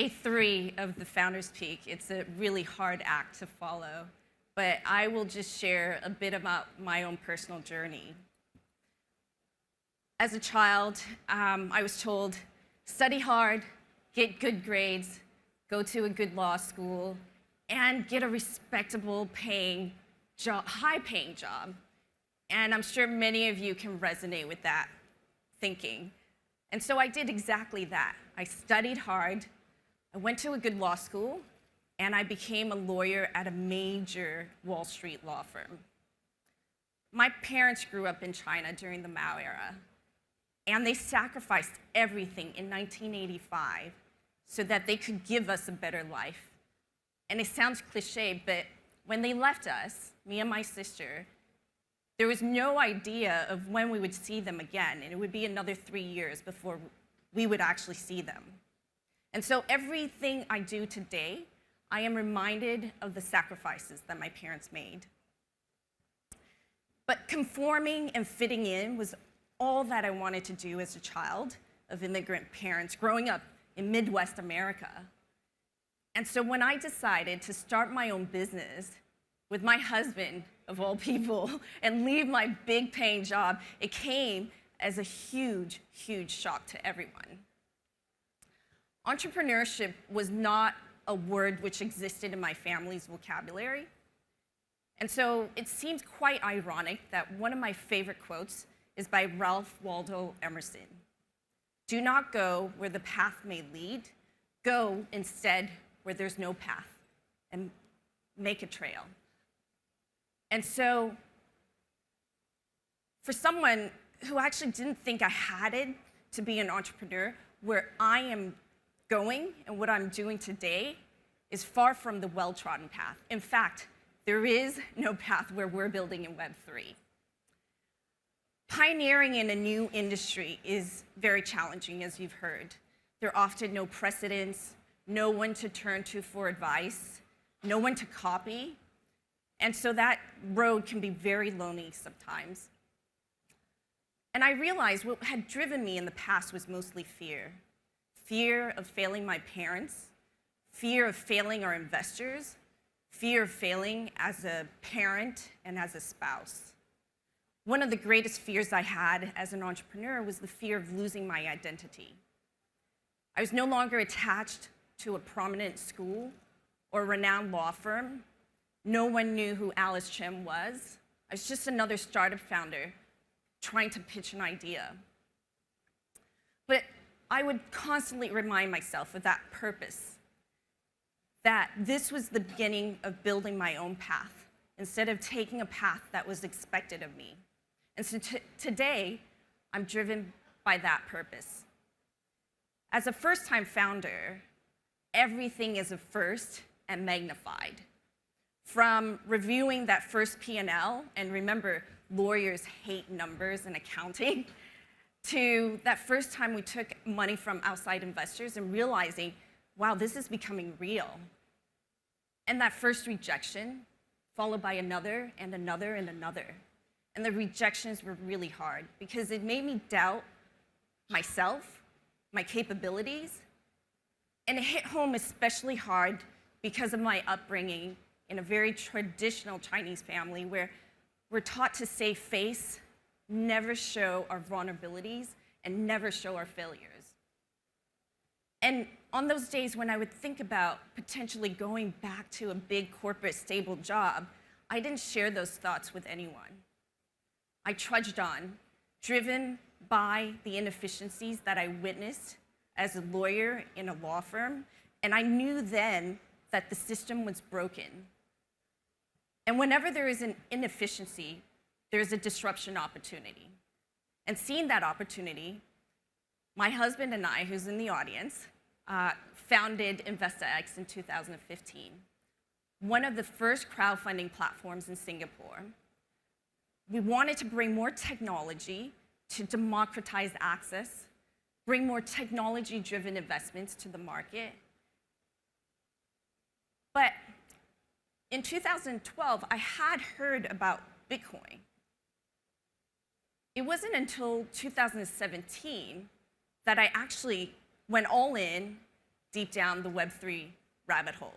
day 3 of the Founders Peak. It's a really hard act to follow, but I will just share a bit about my own personal journey. As a child, I was told, study hard, get good grades, go to a good law school, and get a respectable paying job, high-paying job. And I'm sure many of you can resonate with that thinking. And so I did exactly that. I studied hard, I went to a good law school, and I became a lawyer at a major Wall Street law firm. My parents grew up in China during the Mao era, and they sacrificed everything in 1985 so that they could give us a better life. And it sounds cliche, but when they left us, me and my sister, there was no idea of when we would see them again, and it would be another 3 years before we would actually see them. And so everything I do today, I am reminded of the sacrifices that my parents made. But conforming and fitting in was all that I wanted to do as a child of immigrant parents growing up in Midwest America. And so when I decided to start my own business with my husband, of all people, and leave my big paying job, it came as a huge, huge shock to everyone. Entrepreneurship was not a word which existed in my family's vocabulary. And so it seems quite ironic that one of my favorite quotes is by Ralph Waldo Emerson. Do not go where the path may lead, go instead where there's no path, and make a trail. And so for someone who actually didn't think I had it to be an entrepreneur, where I am going and what I'm doing today is far from the well-trodden path. In fact, there is no path where we're building in Web3. Pioneering in a new industry is very challenging, as you've heard. There are often no precedents, no one to turn to for advice, no one to copy. And so that road can be very lonely sometimes. And I realized what had driven me in the past was mostly fear. Fear of failing my parents, fear of failing our investors, fear of failing as a parent and as a spouse. One of the greatest fears I had as an entrepreneur was the fear of losing my identity. I was no longer attached to a prominent school or renowned law firm. No one knew who Alice Chen was. I was just another startup founder trying to pitch an idea. But I would constantly remind myself of that purpose, that this was the beginning of building my own path, instead of taking a path that was expected of me. And so today, I'm driven by that purpose. As a first-time founder, everything is a first and magnified. From reviewing that first P&L, and remember, lawyers hate numbers and accounting, to that first time we took money from outside investors and realizing, wow, this is becoming real. And that first rejection, followed by another and another and another. And the rejections were really hard because it made me doubt myself, my capabilities, and it hit home especially hard because of my upbringing in a very traditional Chinese family where we're taught to save face, never show our vulnerabilities, and never show our failures. And on those days when I would think about potentially going back to a big corporate stable job, I didn't share those thoughts with anyone. I trudged on, driven by the inefficiencies that I witnessed as a lawyer in a law firm, and I knew then that the system was broken. And whenever there is an inefficiency, there is a disruption opportunity. And seeing that opportunity, my husband and I, who's in the audience, founded InvestaX in 2015, one of the first crowdfunding platforms in Singapore. We wanted to bring more technology to democratize access, bring more technology-driven investments to the market. But in 2012, I had heard about Bitcoin. It wasn't until 2017 that I actually went all in, deep down the Web3 rabbit hole.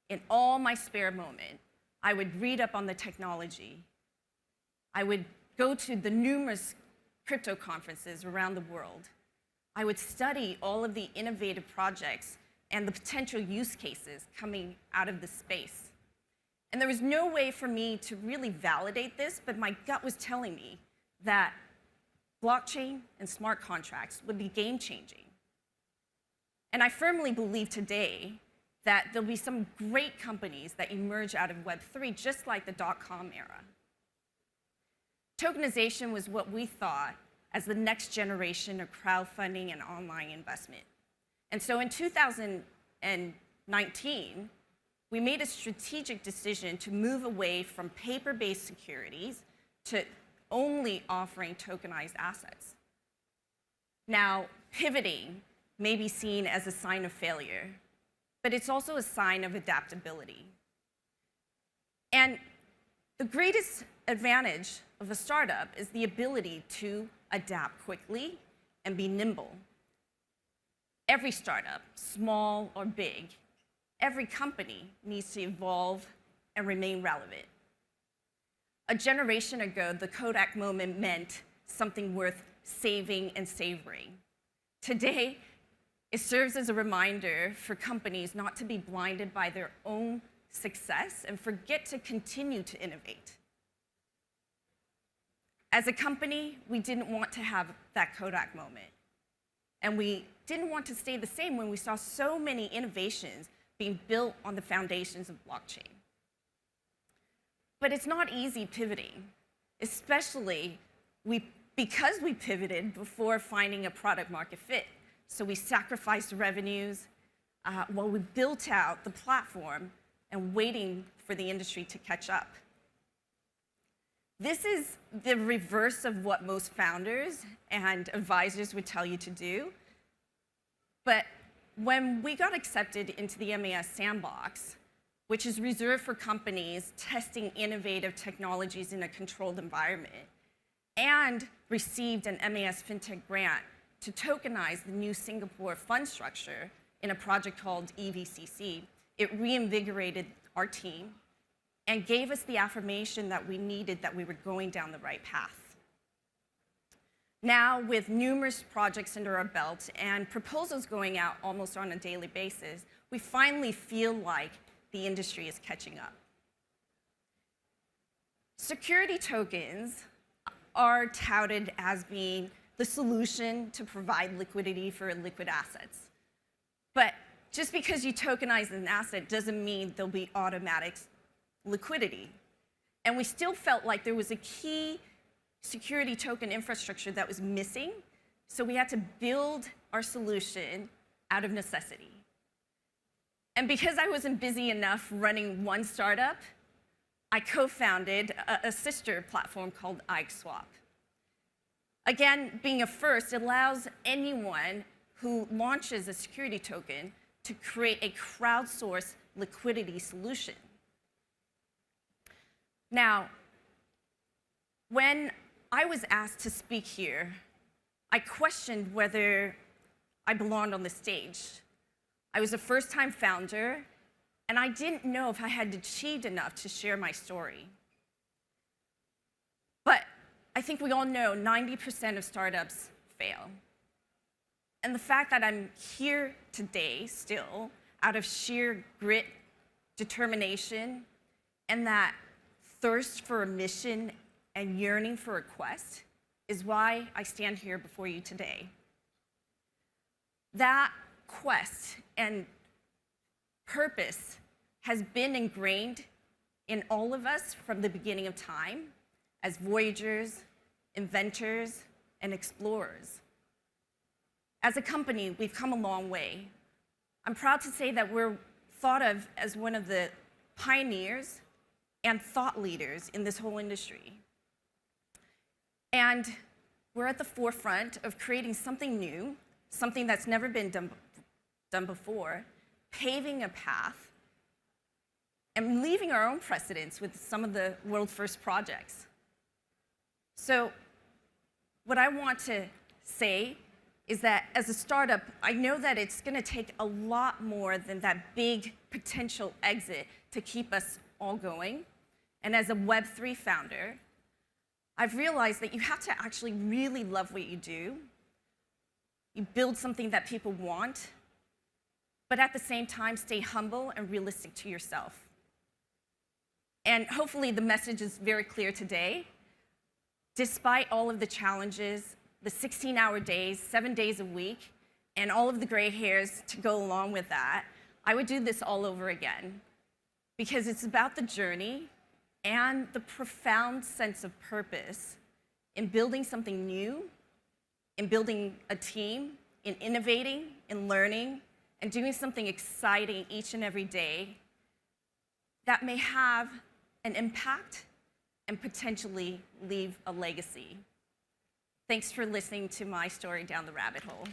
In all my spare moment, I would read up on the technology. I would go to the numerous crypto conferences around the world. I would study all of the innovative projects and the potential use cases coming out of the space. And there was no way for me to really validate this, but my gut was telling me that blockchain and smart contracts would be game-changing. And I firmly believe today that there'll be some great companies that emerge out of Web3, just like the dot-com era. Tokenization was what we thought as the next generation of crowdfunding and online investment. And so in 2019, we made a strategic decision to move away from paper-based securities to only offering tokenized assets. Now, pivoting may be seen as a sign of failure, but it's also a sign of adaptability. And the greatest advantage of a startup is the ability to adapt quickly and be nimble. Every startup, small or big, every company needs to evolve and remain relevant. A generation ago, the Kodak moment meant something worth saving and savoring. Today, it serves as a reminder for companies not to be blinded by their own success and forget to continue to innovate. As a company, we didn't want to have that Kodak moment. And we didn't want to stay the same when we saw so many innovations being built on the foundations of blockchain. But it's not easy pivoting, especially because we pivoted before finding a product market fit. So we sacrificed revenues while we built out the platform and waiting for the industry to catch up. This is the reverse of what most founders and advisors would tell you to do. But when we got accepted into the MAS sandbox, which is reserved for companies testing innovative technologies in a controlled environment, and received an MAS FinTech grant to tokenize the new Singapore fund structure in a project called EVCC, it reinvigorated our team and gave us the affirmation that we needed that we were going down the right path. Now, with numerous projects under our belt and proposals going out almost on a daily basis, we finally feel like the industry is catching up. Security tokens are touted as being the solution to provide liquidity for liquid assets. But just because you tokenize an asset doesn't mean there'll be automatic liquidity. And we still felt like there was a key security token infrastructure that was missing, so we had to build our solution out of necessity. And because I wasn't busy enough running one startup, I co-founded a sister platform called IkeSwap. Again, being a first, it allows anyone who launches a security token to create a crowdsourced liquidity solution. Now, when I was asked to speak here, I questioned whether I belonged on the stage. I was a first-time founder, and I didn't know if I had achieved enough to share my story. But I think we all know 90% of startups fail. And the fact that I'm here today still, out of sheer grit, determination, and that thirst for a mission and yearning for a quest is why I stand here before you today. That quest and purpose has been ingrained in all of us from the beginning of time as voyagers, inventors, and explorers. As a company, we've come a long way. I'm proud to say that we're thought of as one of the pioneers and thought leaders in this whole industry. And we're at the forefront of creating something new, something that's never been done before, paving a path, and leaving our own precedents with some of the world's first projects. So what I want to say is that as a startup, I know that it's going to take a lot more than that big potential exit to keep us all going. And as a Web3 founder, I've realized that you have to actually really love what you do. You build something that people want, but at the same time, stay humble and realistic to yourself. And hopefully the message is very clear today. Despite all of the challenges, the 16-hour days, 7 days a week, and all of the gray hairs to go along with that, I would do this all over again. Because it's about the journey and the profound sense of purpose in building something new, in building a team, in innovating, in learning, and doing something exciting each and every day that may have an impact and potentially leave a legacy. Thanks for listening to my story down the rabbit hole.